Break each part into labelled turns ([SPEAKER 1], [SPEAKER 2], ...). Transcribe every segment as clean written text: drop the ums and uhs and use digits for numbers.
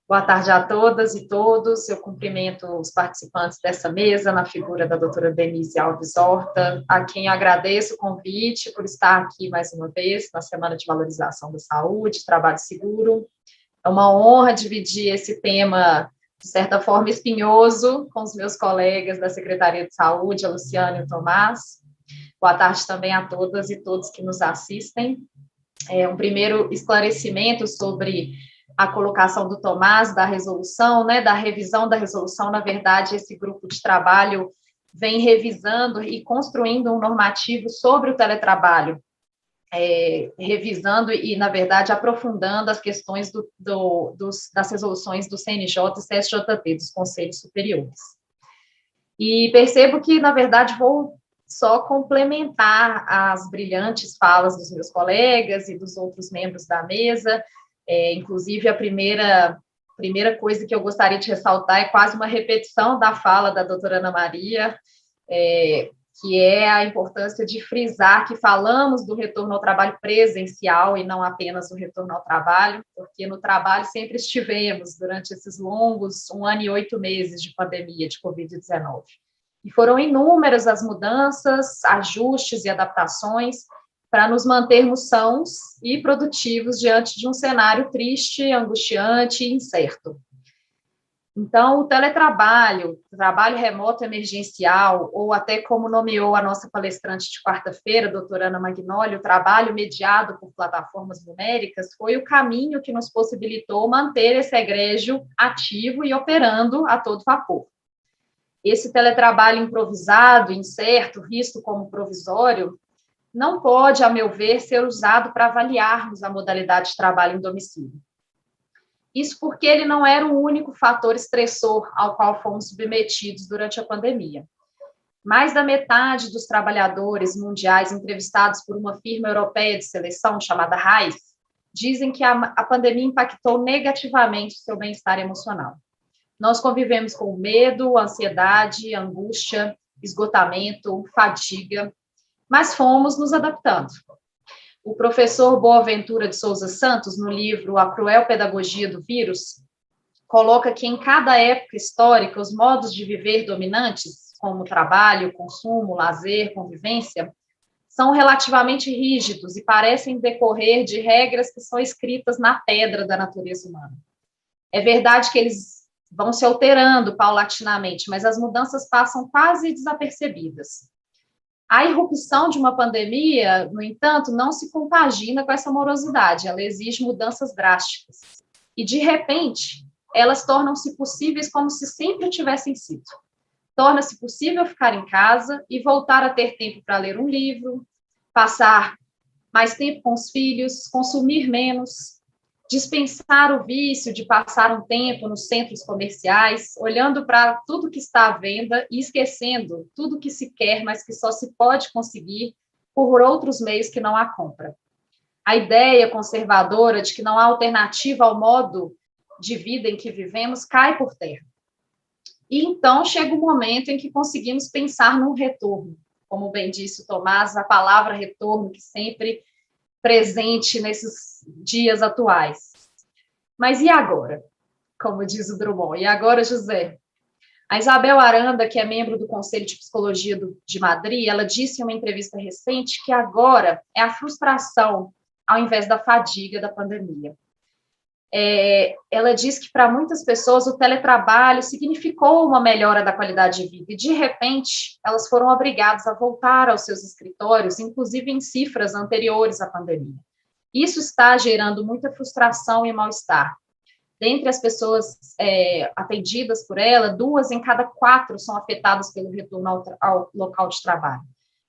[SPEAKER 1] Boa tarde a todas e todos. Eu cumprimento os participantes dessa mesa, na figura da doutora Denise Alves Horta, a quem agradeço o convite por estar aqui mais uma vez na Semana de Valorização da Saúde, Trabalho Seguro. É uma honra dividir esse tema, de certa forma, espinhoso, com os meus colegas da Secretaria de Saúde, a Luciana e o Tomás. Boa tarde também a todas e todos que nos assistem. Um primeiro esclarecimento sobre a colocação do Tomás da resolução, da revisão da resolução. Na verdade, esse grupo de trabalho vem revisando e construindo um normativo sobre o teletrabalho, revisando e, na verdade, aprofundando as questões das resoluções do CNJ e CSJT, dos Conselhos Superiores. E percebo que, na verdade, vou só complementar as brilhantes falas dos meus colegas e dos outros membros da mesa. Inclusive, a primeira coisa que eu gostaria de ressaltar é quase uma repetição da fala da doutora Ana Maria, que é a importância de frisar que falamos do retorno ao trabalho presencial e não apenas do retorno ao trabalho, porque no trabalho sempre estivemos durante esses longos 1 ano e 8 meses de pandemia de Covid-19. E foram inúmeras as mudanças, ajustes e adaptações para nos mantermos sãos e produtivos diante de um cenário triste, angustiante e incerto. Então, o teletrabalho, trabalho remoto emergencial, ou até como nomeou a nossa palestrante de quarta-feira, doutora Ana Magnoli, o trabalho mediado por plataformas numéricas, foi o caminho que nos possibilitou manter esse egrégio ativo e operando a todo vapor. Esse teletrabalho improvisado, incerto, visto como provisório, não pode, a meu ver, ser usado para avaliarmos a modalidade de trabalho em domicílio. Isso porque ele não era o único fator estressor ao qual fomos submetidos durante a pandemia. Mais da metade dos trabalhadores mundiais entrevistados por uma firma europeia de seleção chamada RAIS dizem que a pandemia impactou negativamente seu bem-estar emocional. Nós convivemos com medo, ansiedade, angústia, esgotamento, fadiga, mas fomos nos adaptando. O professor Boaventura de Souza Santos, no livro A Cruel Pedagogia do Vírus, coloca que em cada época histórica os modos de viver dominantes, como trabalho, consumo, lazer, convivência, são relativamente rígidos e parecem decorrer de regras que são escritas na pedra da natureza humana. É verdade que eles vão se alterando paulatinamente, mas as mudanças passam quase desapercebidas. A irrupção de uma pandemia, no entanto, não se compagina com essa morosidade, ela exige mudanças drásticas. E, de repente, elas tornam-se possíveis como se sempre tivessem sido. Torna-se possível ficar em casa e voltar a ter tempo para ler um livro, passar mais tempo com os filhos, consumir menos, dispensar o vício de passar um tempo nos centros comerciais, olhando para tudo que está à venda e esquecendo tudo que se quer, mas que só se pode conseguir por outros meios que não há compra. A ideia conservadora de que não há alternativa ao modo de vida em que vivemos cai por terra. E então chega o momento em que conseguimos pensar num retorno. Como bem disse o Tomás, a palavra retorno que sempre presente nesses dias atuais. Mas e agora? Como diz o Drummond. E agora, José? A Isabel Aranda, que é membro do Conselho de Psicologia de Madrid, ela disse em uma entrevista recente que agora é a frustração ao invés da fadiga da pandemia. Ela diz que para muitas pessoas o teletrabalho significou uma melhora da qualidade de vida e, de repente, elas foram obrigadas a voltar aos seus escritórios, inclusive em cifras anteriores à pandemia. Isso está gerando muita frustração e mal-estar. Dentre as pessoas atendidas por ela, 2 em cada 4 são afetadas pelo retorno ao local de trabalho.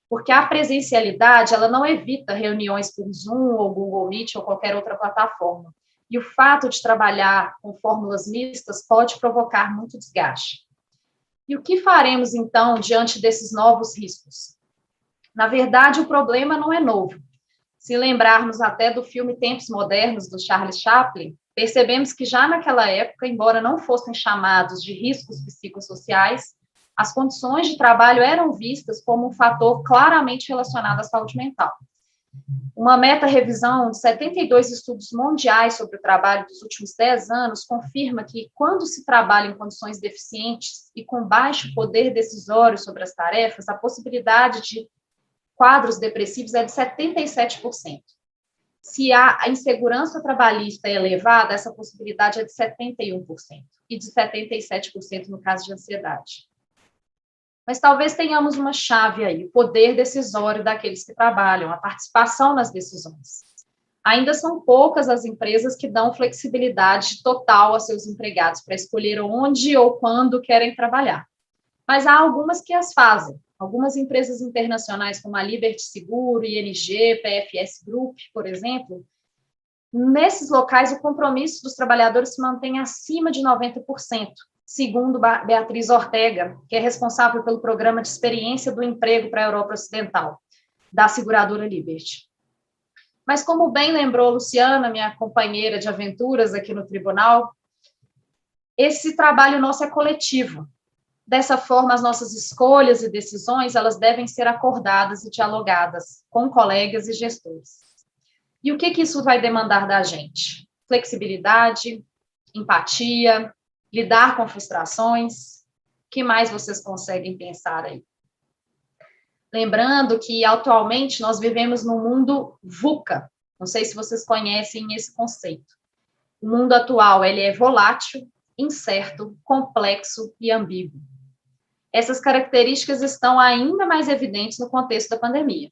[SPEAKER 1] Porque a presencialidade, ela não evita reuniões por Zoom ou Google Meet ou qualquer outra plataforma. E o fato de trabalhar com fórmulas mistas pode provocar muito desgaste. E o que faremos, então, diante desses novos riscos? Na verdade, o problema não é novo. Se lembrarmos até do filme Tempos Modernos, do Charles Chaplin, percebemos que já naquela época, embora não fossem chamados de riscos psicossociais, as condições de trabalho eram vistas como um fator claramente relacionado à saúde mental. Uma meta-revisão de 72 estudos mundiais sobre o trabalho dos últimos 10 anos confirma que, quando se trabalha em condições deficientes e com baixo poder decisório sobre as tarefas, a possibilidade de quadros depressivos é de 77%. Se a insegurança trabalhista é elevada, essa possibilidade é de 71%, e de 77% no caso de ansiedade. Mas talvez tenhamos uma chave aí, o poder decisório daqueles que trabalham, a participação nas decisões. Ainda são poucas as empresas que dão flexibilidade total a seus empregados para escolher onde ou quando querem trabalhar. Mas há algumas que as fazem. Algumas empresas internacionais, como a Liberty Seguro, ING, PFS Group, por exemplo, nesses locais o compromisso dos trabalhadores se mantém acima de 90%. Segundo Beatriz Ortega, que é responsável pelo programa de experiência do emprego para a Europa Ocidental, da seguradora Liberty. Mas, como bem lembrou Luciana, minha companheira de aventuras aqui no tribunal, esse trabalho nosso é coletivo. Dessa forma, as nossas escolhas e decisões, elas devem ser acordadas e dialogadas com colegas e gestores. E o que isso vai demandar da gente? Flexibilidade, empatia, lidar com frustrações. O que mais vocês conseguem pensar aí? Lembrando que, atualmente, nós vivemos num mundo VUCA. Não sei se vocês conhecem esse conceito. O mundo atual, ele é volátil, incerto, complexo e ambíguo. Essas características estão ainda mais evidentes no contexto da pandemia.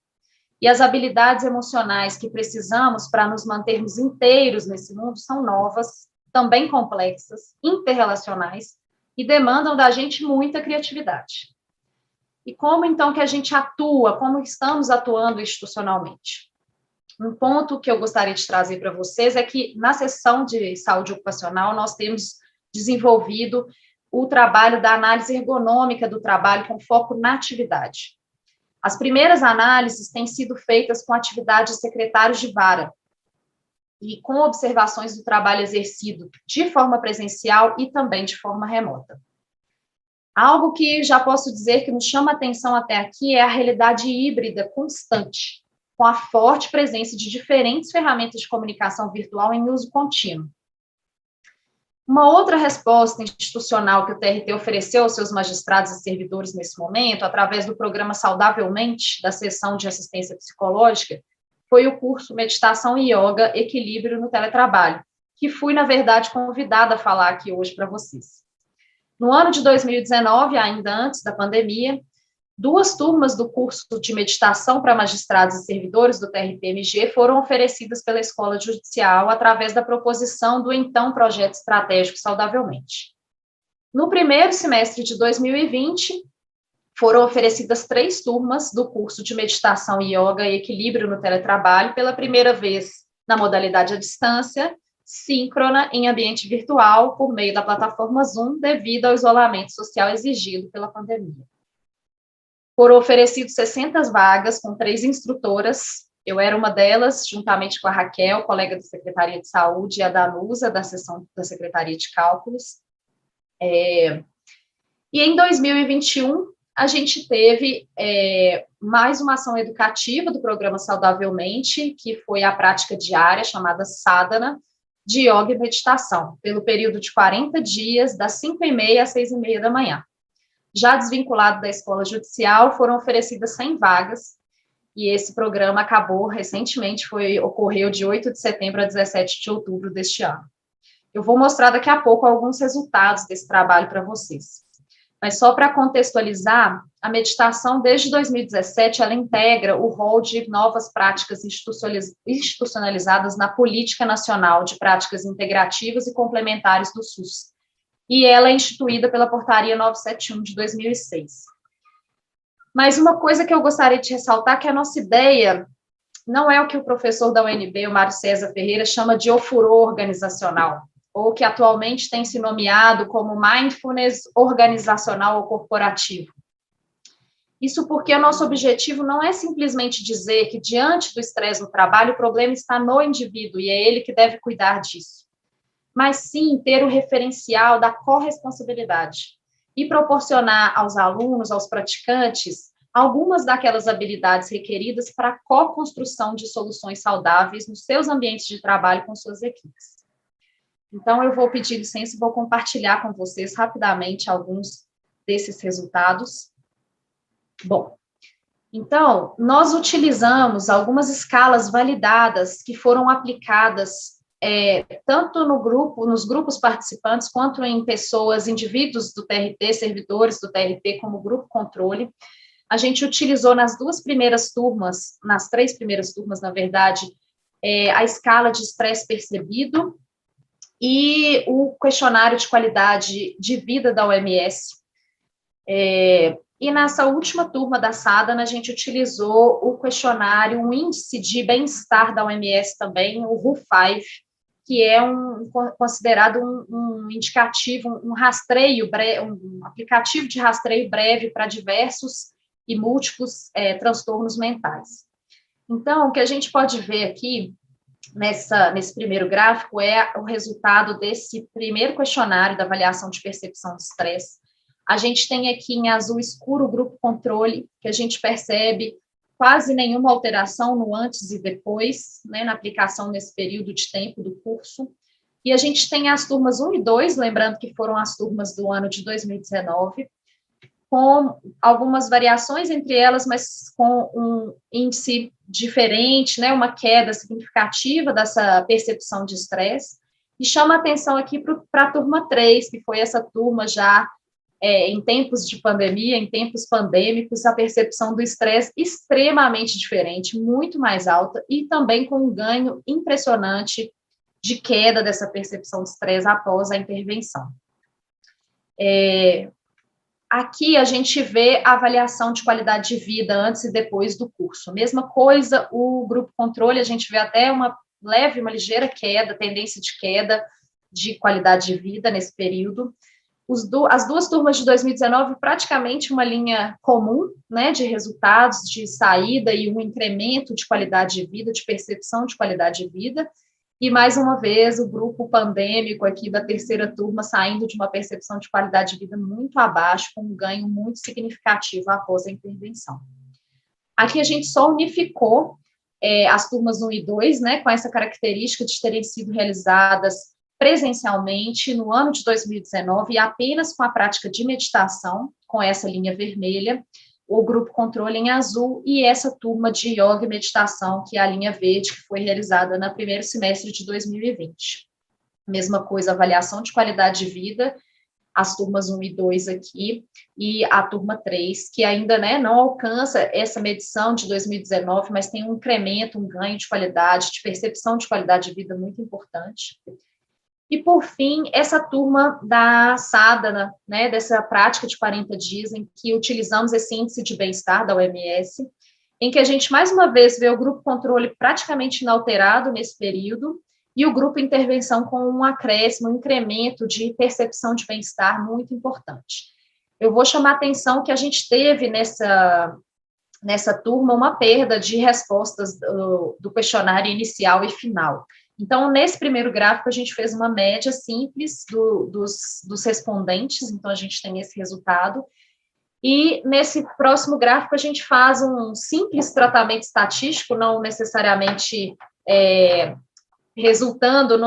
[SPEAKER 1] E as habilidades emocionais que precisamos para nos mantermos inteiros nesse mundo são novas, também complexas, interrelacionais e demandam da gente muita criatividade. E como, então, que a gente atua, como estamos atuando institucionalmente? Um ponto que eu gostaria de trazer para vocês é que, na seção de saúde ocupacional, nós temos desenvolvido o trabalho da análise ergonômica do trabalho com foco na atividade. As primeiras análises têm sido feitas com atividades de secretários de vara e com observações do trabalho exercido de forma presencial e também de forma remota. Algo que já posso dizer que nos chama atenção até aqui é a realidade híbrida constante, com a forte presença de diferentes ferramentas de comunicação virtual em uso contínuo. Uma outra resposta institucional que o TRT ofereceu aos seus magistrados e servidores nesse momento, através do programa Saudavelmente, da seção de assistência psicológica, foi o curso Meditação e Yoga Equilíbrio no Teletrabalho, que fui, na verdade, convidada a falar aqui hoje para vocês. No ano de 2019, ainda antes da pandemia, 2 turmas do curso de meditação para magistrados e servidores do TRT-MG foram oferecidas pela Escola Judicial através da proposição do então Projeto Estratégico Saudavelmente. No primeiro semestre de 2020, foram oferecidas 3 turmas do curso de meditação, yoga e equilíbrio no teletrabalho, pela primeira vez na modalidade à distância, síncrona em ambiente virtual, por meio da plataforma Zoom, devido ao isolamento social exigido pela pandemia. Foram oferecidas 60 vagas com 3 instrutoras. Eu era uma delas, juntamente com a Raquel, colega da Secretaria de Saúde, e a Danusa, da seção da Secretaria de Cálculos. E em 2021, a gente teve mais uma ação educativa do programa Saudavelmente, que foi a prática diária, chamada Sadhana, de yoga e meditação, pelo período de 40 dias, das 5h30 às 6h30 da manhã. Já desvinculado da Escola Judicial, foram oferecidas 100 vagas, e esse programa acabou recentemente, ocorreu de 8 de setembro a 17 de outubro deste ano. Eu vou mostrar daqui a pouco alguns resultados desse trabalho para vocês. Mas só para contextualizar, a meditação, desde 2017, ela integra o rol de novas práticas institucionalizadas na Política Nacional de Práticas Integrativas e Complementares do SUS, e ela é instituída pela Portaria 971 de 2006. Mas uma coisa que eu gostaria de ressaltar é que a nossa ideia não é o que o professor da UNB, o Mário César Ferreira, chama de ofurô organizacional, ou que atualmente tem se nomeado como mindfulness organizacional ou corporativo. Isso porque o nosso objetivo não é simplesmente dizer que, diante do estresse no trabalho, o problema está no indivíduo e é ele que deve cuidar disso, mas sim ter o referencial da corresponsabilidade e proporcionar aos alunos, aos praticantes, algumas daquelas habilidades requeridas para a co-construção de soluções saudáveis nos seus ambientes de trabalho com suas equipes. Então, eu vou pedir licença e vou compartilhar com vocês rapidamente alguns desses resultados. Bom, então, nós utilizamos algumas escalas validadas que foram aplicadas tanto nos grupos participantes, quanto em pessoas, indivíduos do TRT, servidores do TRT, como grupo controle. A gente utilizou nas três primeiras turmas, na verdade, a escala de estresse percebido e o questionário de qualidade de vida da OMS. E nessa última turma da SADANA, a gente utilizou o questionário, um índice de bem-estar da OMS também, o WHO5, que é considerado um indicativo, um rastreio, um aplicativo de rastreio breve para diversos e múltiplos transtornos mentais. Então, o que a gente pode ver aqui, nesse primeiro gráfico, é o resultado desse primeiro questionário da avaliação de percepção de estresse. A gente tem aqui em azul escuro o grupo controle, que a gente percebe quase nenhuma alteração no antes e depois, né, na aplicação nesse período de tempo do curso. E a gente tem as turmas 1 e 2, lembrando que foram as turmas do ano de 2019, com algumas variações entre elas, mas com um índice diferente, né, uma queda significativa dessa percepção de estresse. E chama a atenção aqui para a turma 3, que foi essa turma já em tempos de pandemia, em tempos pandêmicos, a percepção do estresse extremamente diferente, muito mais alta, e também com um ganho impressionante de queda dessa percepção de estresse após a intervenção. Aqui a gente vê a avaliação de qualidade de vida antes e depois do curso. Mesma coisa, o grupo controle, a gente vê até uma ligeira queda, tendência de queda de qualidade de vida nesse período. As duas turmas de 2019, praticamente uma linha comum, né, de resultados, de saída e um incremento de qualidade de vida, de percepção de qualidade de vida. E, mais uma vez, o grupo pandêmico aqui da terceira turma saindo de uma percepção de qualidade de vida muito abaixo, com um ganho muito significativo após a intervenção. Aqui a gente só unificou as turmas 1 e 2, né, com essa característica de terem sido realizadas presencialmente no ano de 2019 e apenas com a prática de meditação, com essa linha vermelha, o grupo controle em azul e essa turma de yoga e meditação, que é a linha verde, que foi realizada no primeiro semestre de 2020. Mesma coisa, avaliação de qualidade de vida, as turmas 1 e 2 aqui, e a turma 3, que ainda, né, não alcança essa medição de 2019, mas tem um incremento, um ganho de qualidade, de percepção de qualidade de vida muito importante. E, por fim, essa turma da SADANA, né, dessa prática de 40 dias, em que utilizamos esse índice de bem-estar da OMS, em que a gente, mais uma vez, vê o grupo controle praticamente inalterado nesse período, e o grupo intervenção com um acréscimo, um incremento de percepção de bem-estar muito importante. Eu vou chamar a atenção que a gente teve nessa turma uma perda de respostas do questionário inicial e final. Então, nesse primeiro gráfico, a gente fez uma média simples dos respondentes, então a gente tem esse resultado. E nesse próximo gráfico, a gente faz um simples tratamento estatístico, não necessariamente resultando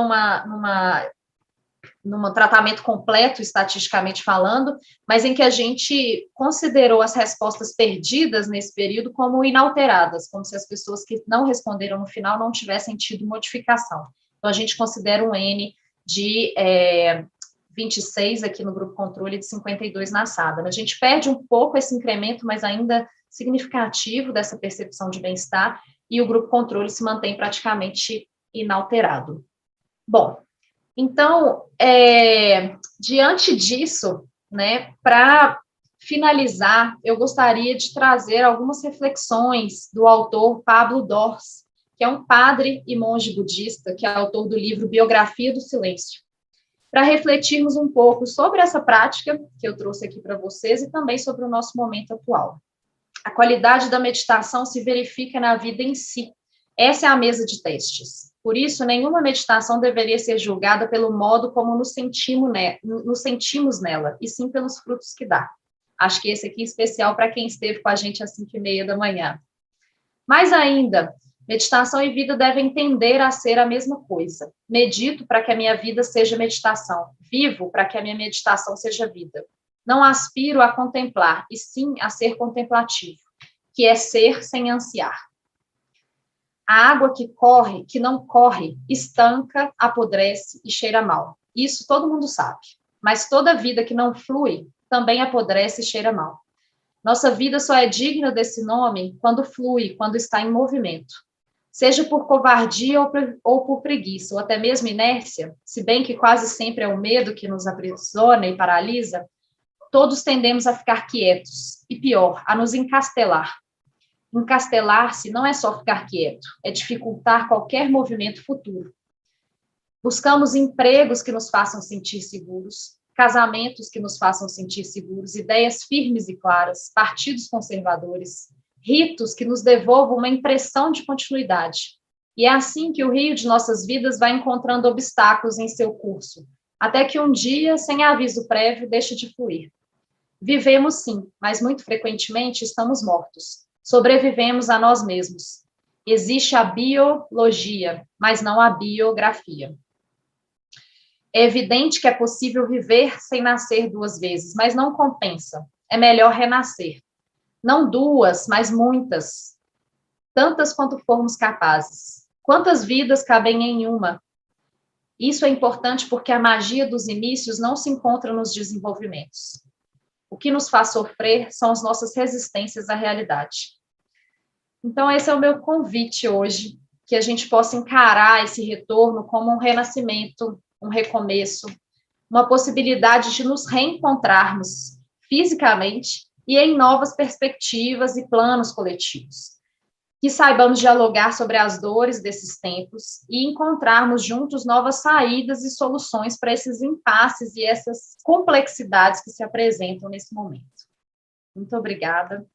[SPEAKER 1] num tratamento completo, estatisticamente falando, mas em que a gente considerou as respostas perdidas nesse período como inalteradas, como se as pessoas que não responderam no final não tivessem tido modificação. Então, a gente considera um N de 26 aqui no grupo controle e de 52 na SADANA. A gente perde um pouco esse incremento, mas ainda significativo dessa percepção de bem-estar, e o grupo controle se mantém praticamente inalterado. Bom, então, diante disso, né, para finalizar, eu gostaria de trazer algumas reflexões do autor Pablo Dors, que é um padre e monge budista, que é autor do livro Biografia do Silêncio, para refletirmos um pouco sobre essa prática que eu trouxe aqui para vocês e também sobre o nosso momento atual. A qualidade da meditação se verifica na vida em si. Essa é a mesa de testes. Por isso, nenhuma meditação deveria ser julgada pelo modo como nos sentimos nela, e sim pelos frutos que dá. Acho que esse aqui é especial para quem esteve com a gente às 5h30 da manhã. Mais ainda, meditação e vida devem tender a ser a mesma coisa. Medito para que a minha vida seja meditação. Vivo para que a minha meditação seja vida. Não aspiro a contemplar, e sim a ser contemplativo, que é ser sem ansiar. A água que corre, que não corre, estanca, apodrece e cheira mal. Isso todo mundo sabe. Mas toda vida que não flui também apodrece e cheira mal. Nossa vida só é digna desse nome quando flui, quando está em movimento. Seja por covardia ou por preguiça, ou até mesmo inércia, se bem que quase sempre é o medo que nos aprisiona e paralisa, todos tendemos a ficar quietos, e pior, a nos encastelar. Encastelar-se não é só ficar quieto, é dificultar qualquer movimento futuro. Buscamos empregos que nos façam sentir seguros, casamentos que nos façam sentir seguros, ideias firmes e claras, partidos conservadores, ritos que nos devolvam uma impressão de continuidade. E é assim que o rio de nossas vidas vai encontrando obstáculos em seu curso, até que um dia, sem aviso prévio, deixe de fluir. Vivemos sim, mas muito frequentemente estamos mortos. Sobrevivemos a nós mesmos. Existe a biologia, mas não a biografia. É evidente que é possível viver sem nascer 2 vezes, mas não compensa. É melhor renascer. Não 2, mas muitas. Tantas quanto formos capazes. Quantas vidas cabem em uma? Isso é importante porque a magia dos inícios não se encontra nos desenvolvimentos. O que nos faz sofrer são as nossas resistências à realidade. Então, esse é o meu convite hoje, que a gente possa encarar esse retorno como um renascimento, um recomeço, uma possibilidade de nos reencontrarmos fisicamente e em novas perspectivas e planos coletivos. Que saibamos dialogar sobre as dores desses tempos e encontrarmos juntos novas saídas e soluções para esses impasses e essas complexidades que se apresentam nesse momento. Muito obrigada.